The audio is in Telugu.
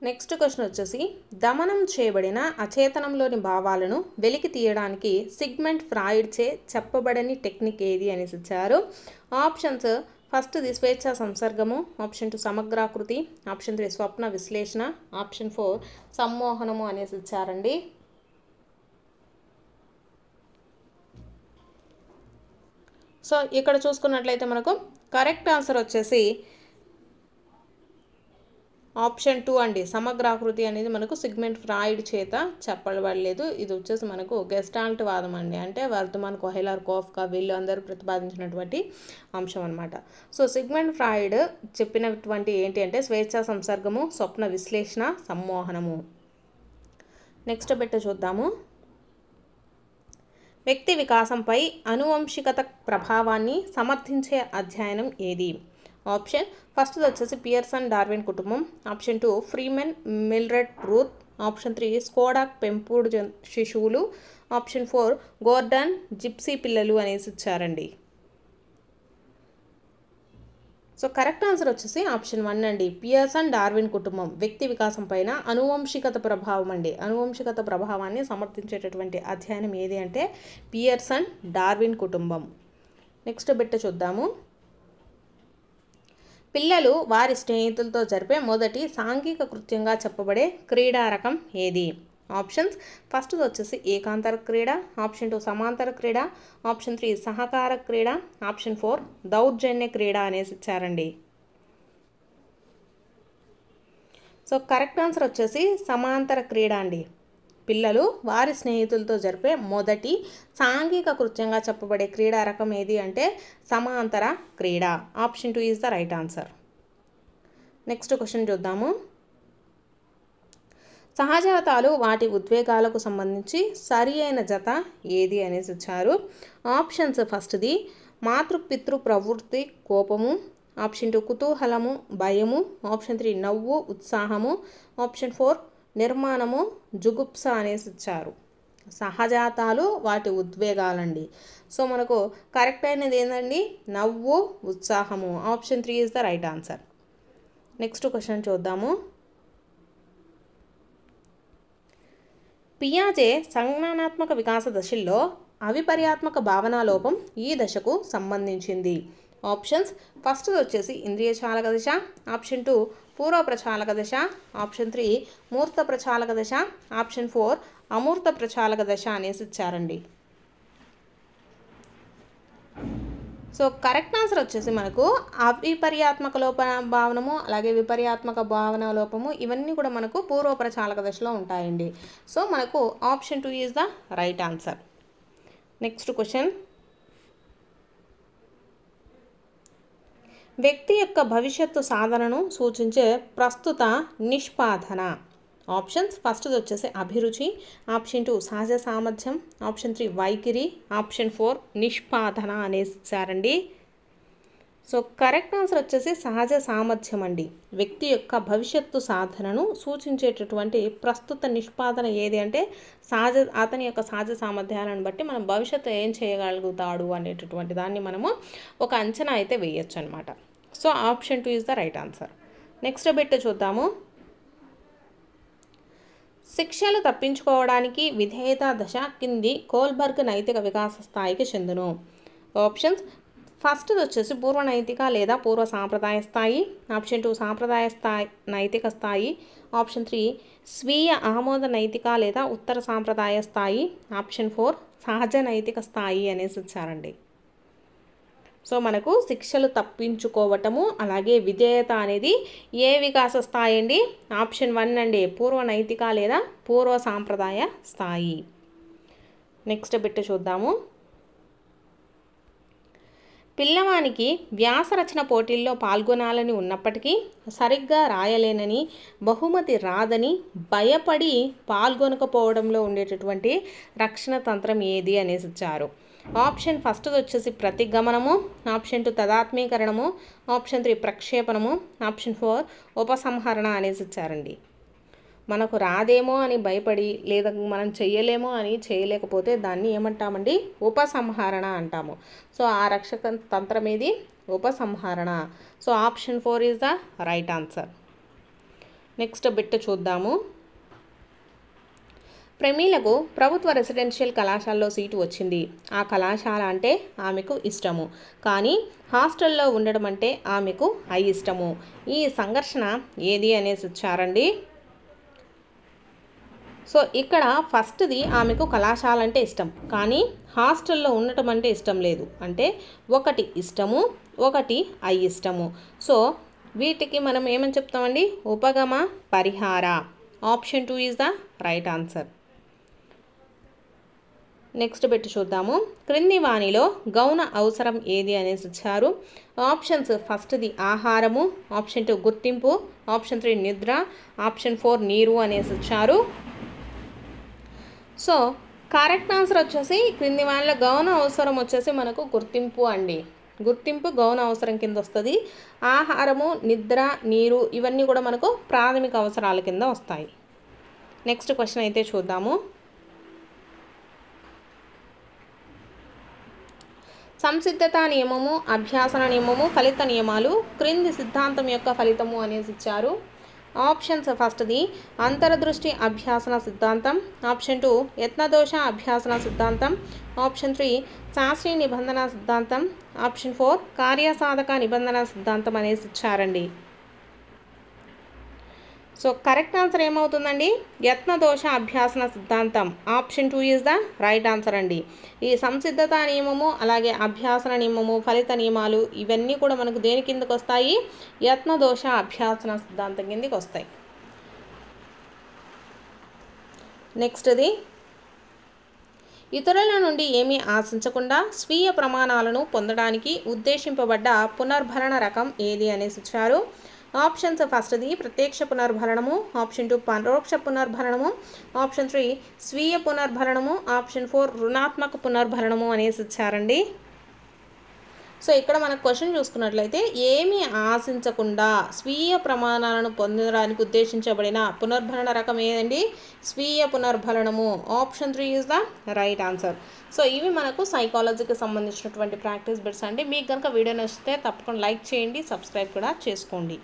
నెక్స్ట్ క్వశ్చన్ వచ్చేసి దమనం చేయబడిన అచేతనంలోని భావాలను వెలికి తీయడానికి సిగ్మండ్ ఫ్రాయిడ్ చే చెప్పబడని టెక్నిక్ ఏది అనేసి ఇచ్చారు. ఆప్షన్స్ ఫస్ట్ది స్వేచ్ఛా సంసర్గము, ఆప్షన్ 2 సమగ్రాకృతి, ఆప్షన్ 3 స్వప్న విశ్లేషణ, ఆప్షన్ 4 సమ్మోహనము అనేసి ఇచ్చారండి. సో ఇక్కడ చూసుకున్నట్లయితే మనకు కరెక్ట్ ఆన్సర్ వచ్చేసి ఆప్షన్ 2 అండి. సమగ్రాకృతి అనేది మనకు సిగ్మండ్ ఫ్రాయిడ్ చేత చెప్పబడలేదు. ఇది వచ్చేసి మనకు గెస్టాల్ట్ వాదం అండి. అంటే వర్ధమాన్, కోహెలర్, కోఫ్కా వీళ్ళు అందరూ ప్రతిపాదించినటువంటి అంశం అనమాట. సో సిగ్మండ్ ఫ్రాయిడ్ చెప్పినటువంటి ఏంటి అంటే స్వేచ్ఛా సంసర్గము, స్వప్న విశ్లేషణ, సమ్మోహనము. నెక్స్ట్ బిట్ చూద్దాము. వ్యక్తి వికాసంపై అనువంశికత ప్రభావాన్ని సమర్థించే అధ్యయనం ఏది? ఆప్షన్ ఫస్ట్ వచ్చేసి పియర్సన్ డార్విన్ కుటుంబం, option 2 Freeman Mildred Ruth, option 3 Skodak పెంపుడు శిశువులు, ఆప్షన్ 4 గోర్డన్ జిప్సీ పిల్లలు అనేసి ఇచ్చారండి. సో కరెక్ట్ ఆన్సర్ వచ్చేసి ఆప్షన్ 1 అండి. పియర్సన్ డార్విన్ కుటుంబం వ్యక్తి వికాసం పైన అనువంశికత ప్రభావం అండి. అనువంశికత ప్రభావాన్ని సమర్థించేటటువంటి అధ్యయనం ఏది అంటే పియర్సన్ డార్విన్ కుటుంబం. నెక్స్ట్ బిట్ చూద్దాము. పిల్లలు వారి స్నేహితులతో జరిపే మొదటి సాంఘిక కృత్యంగా చెప్పబడే క్రీడా రకం ఏది? ఆప్షన్స్ ఫస్ట్ వచ్చేసి ఏకాంతర క్రీడ, ఆప్షన్ 2 సమాంతర క్రీడ, ఆప్షన్ 3 సహకార క్రీడ, ఆప్షన్ 4 దౌర్జన్య క్రీడ అనేసి ఇచ్చారండి. సో కరెక్ట్ ఆన్సర్ వచ్చేసి సమాంతర క్రీడ అండి. పిల్లలు వారి స్నేహితులతో జరిపే మొదటి సాంఘిక కృత్యంగా చెప్పబడే క్రీడా రకం ఏది అంటే సమాంతర క్రీడ. Option 2 is the right answer. Next question చూద్దాము. సహజాతాలు వాటి ఉద్వేగాలకు సంబంధించి సరి అయిన జత ఏది అనేసి ఇచ్చారు. ఆప్షన్స్ ఫస్ట్ది మాతృపితృ ప్రవృత్తి కోపము, ఆప్షన్ 2 కుతూహలము భయము, ఆప్షన్ 3 నవ్వు ఉత్సాహము, ఆప్షన్ 4 నిర్మాణము జుగుప్స అనేసి ఇచ్చారు. సహజాతాలు వాటి ఉద్వేగాలండి. సో మనకు కరెక్ట్ అయినది ఏంటండి? నవ్వు ఉత్సాహము. Option 3 is the right answer. Next question చూద్దాము. పియాజే సంజ్ఞానాత్మక వికాస దశల్లో అవిపర్యాత్మక భావనాలోపం ఈ దశకు సంబంధించింది. ఆప్షన్స్ ఫస్ట్ వచ్చేసి ఇంద్రియ చాలక దశ, ఆప్షన్ 2 పూర్వ ప్రచాలక దశ, ఆప్షన్ 3 మూర్త ప్రచాలక దశ, ఆప్షన్ 4 అమూర్త ప్రచాలక దశ అనేసి ఇచ్చారండి. సో కరెక్ట్ ఆన్సర్ వచ్చేసి మనకు అవిపర్యాత్మక లోప భావనము అలాగే విపర్యాత్మక భావన లోపము ఇవన్నీ కూడా మనకు పూర్వ ప్రచాలక దశలో ఉంటాయండి. సో మనకు option 2 is the right answer. Next question. వ్యక్తి యొక్క భవిష్యత్తు సాధనను సూచించే ప్రస్తుత నిష్పాదన. ఆప్షన్స్ ఫస్ట్ వచ్చేసి అభిరుచి, ఆప్షన్ 2 సహజ సామర్థ్యం, ఆప్షన్ 3 వైఖరి, ఆప్షన్ 4 నిష్పాదన అనేసి ఇచ్చారండి. సో కరెక్ట్ ఆన్సర్ వచ్చేసి సహజ సామర్థ్యం అండి. వ్యక్తి యొక్క భవిష్యత్తు సాధనను సూచించేటటువంటి ప్రస్తుత నిష్పాదన ఏది అంటే అతని యొక్క సహజ సామర్థ్యాలను బట్టి మనం భవిష్యత్తు ఏం చేయగలుగుతాడు అనేటటువంటి దాన్ని మనము ఒక అంచనా అయితే వేయచ్చు అనమాట. So option 2 is the right answer. Next bit చూద్దాము. శిక్షలు తప్పించుకోవడానికి విధేయత దశ కింది కోల్బర్గ్ నైతిక వికాస స్థాయికి చెందును. ఆప్షన్స్ ఫస్ట్ వచ్చేసి పూర్వ నైతిక లేదా పూర్వ సాంప్రదాయ స్థాయి, ఆప్షన్ 2 సాంప్రదాయ స్థాయి నైతిక స్థాయి, ఆప్షన్ 3 స్వీయ ఆమోద నైతిక లేదా ఉత్తర సాంప్రదాయ స్థాయి, ఆప్షన్ 4 సహజ నైతిక స్థాయి అనేసి ఇచ్చారండి. సో మనకు శిక్షలు తప్పించుకోవటము అలాగే విధేయత అనేది ఏ వికాస స్థాయి అండి? ఆప్షన్ 1 అండి, పూర్వ నైతిక లేదా పూర్వ సాంప్రదాయ స్థాయి. నెక్స్ట్ బిట్ చూద్దాము. పిల్లవానికి వ్యాసరచన పోటీల్లో పాల్గొనాలని ఉన్నప్పటికీ సరిగ్గా రాయలేనని బహుమతి రాదని భయపడి పాల్గొనకపోవడంలో ఉండేటటువంటి రక్షణ తంత్రం ఏది అనేసి ఇచ్చారు. ఆప్షన్ ఫస్ట్ వచ్చేసి ప్రతిగమనము, ఆప్షన్ 2 తదాత్మీకరణము, ఆప్షన్ 3 ప్రక్షేపణము, ఆప్షన్ 4 ఉపసంహరణ అనేసి ఇచ్చారండి. మనకు రాదేమో అని భయపడి లేదా మనం చెయ్యలేమో అని చేయలేకపోతే దాన్ని ఏమంటామండి? ఉపసంహరణ అంటాము. సో ఆ రక్షక తంత్రం ఏది? ఉపసంహరణ. So option 4 is the right answer. Next bit చూద్దాము. ప్రమీలకు ప్రభుత్వ రెసిడెన్షియల్ కళాశాలలో సీటు వచ్చింది. ఆ కళాశాల అంటే ఆమెకు ఇష్టము, కానీ హాస్టల్లో ఉండడం అంటే ఆమెకు అయిష్టము. ఈ సంఘర్షణ ఏది అనేసి ఇచ్చారండి. సో ఇక్కడ ఫస్ట్ది ఆమెకు కళాశాల అంటే ఇష్టం, కానీ హాస్టల్లో ఉండటం అంటే ఇష్టం లేదు. అంటే ఒకటి ఇష్టము, ఒకటి అయిష్టము. సో వీటికి మనం ఏమని చెప్తామండి? ఉపగమ పరిహార. Option 2 is the right answer. Next పెట్టి చూద్దాము. క్రింది వాణిలో గౌణ అవసరం ఏది అనేసి ఇచ్చారు. ఆప్షన్స్ ఫస్ట్ది ఆహారము, ఆప్షన్ 2 గుర్తింపు, ఆప్షన్ 3 నిద్ర, ఆప్షన్ 4 నీరు అనేసి ఇచ్చారు. సో కరెక్ట్ ఆన్సర్ వచ్చేసి క్రింది వాణిలో గౌణ అవసరం వచ్చేసి మనకు గుర్తింపు అండి. గుర్తింపు గౌణ అవసరం కింద వస్తుంది. ఆహారము, నిద్ర, నీరు ఇవన్నీ కూడా మనకు ప్రాథమిక అవసరాల కింద వస్తాయి. నెక్స్ట్ క్వశ్చన్ అయితే చూద్దాము. సంసిద్ధత నియమము, అభ్యాసన నియమము, ఫలిత నియమాలు క్రింది సిద్ధాంతం యొక్క ఫలితము అనేసి ఇచ్చారు. ఆప్షన్స్ ఫస్ట్ది అంతర్దృష్టి అభ్యాసన సిద్ధాంతం, ఆప్షన్ 2 యత్నదోష అభ్యాసన సిద్ధాంతం, ఆప్షన్ 3 శాస్త్రీయ నిబంధన సిద్ధాంతం, ఆప్షన్ 4 కార్యసాధక నిబంధన సిద్ధాంతం అనేసి ఇచ్చారండి. సో కరెక్ట్ ఆన్సర్ ఏమవుతుందండి? యత్నదోష అభ్యాసన సిద్ధాంతం. Option 2 is the right answer అండి. ఈ సంసిద్ధత నియమము, అలాగే అభ్యాసన నియమము, ఫలిత నియమాలు ఇవన్నీ కూడా మనకు దేని కిందకు వస్తాయి? యత్నదోష అభ్యాసన సిద్ధాంతం కిందకి వస్తాయి. నెక్స్ట్ది ఇతరుల నుండి ఏమీ ఆశించకుండా స్వీయ ప్రమాణాలను పొందడానికి ఉద్దేశింపబడ్డ పునర్భరణ రకం ఏది అనేసి ఇచ్చారు. ఆప్షన్స్ ఫస్ట్ది ప్రత్యక్ష పునర్భరణము, ఆప్షన్ 2 పరోక్ష పునర్భరణము, ఆప్షన్ 3 స్వీయ పునర్భరణము, ఆప్షన్ 4 రుణాత్మక పునర్భరణము అనేసి ఇచ్చారండి. సో ఇక్కడ మనకు క్వశ్చన్ చూసుకున్నట్లయితే ఏమీ ఆశించకుండా స్వీయ ప్రమాణాలను పొందడానికి ఉద్దేశించబడిన పునర్భరణ రకం ఏదండి? స్వీయ పునర్భరణము. Option 3 is the right answer. So ఇవి మనకు సైకాలజీకి సంబంధించినటువంటి ప్రాక్టీస్ బిట్స్ అండి. మీకు కనుక వీడియో నచ్చితే తప్పకుండా లైక్ చేయండి, సబ్స్క్రైబ్ కూడా చేసుకోండి.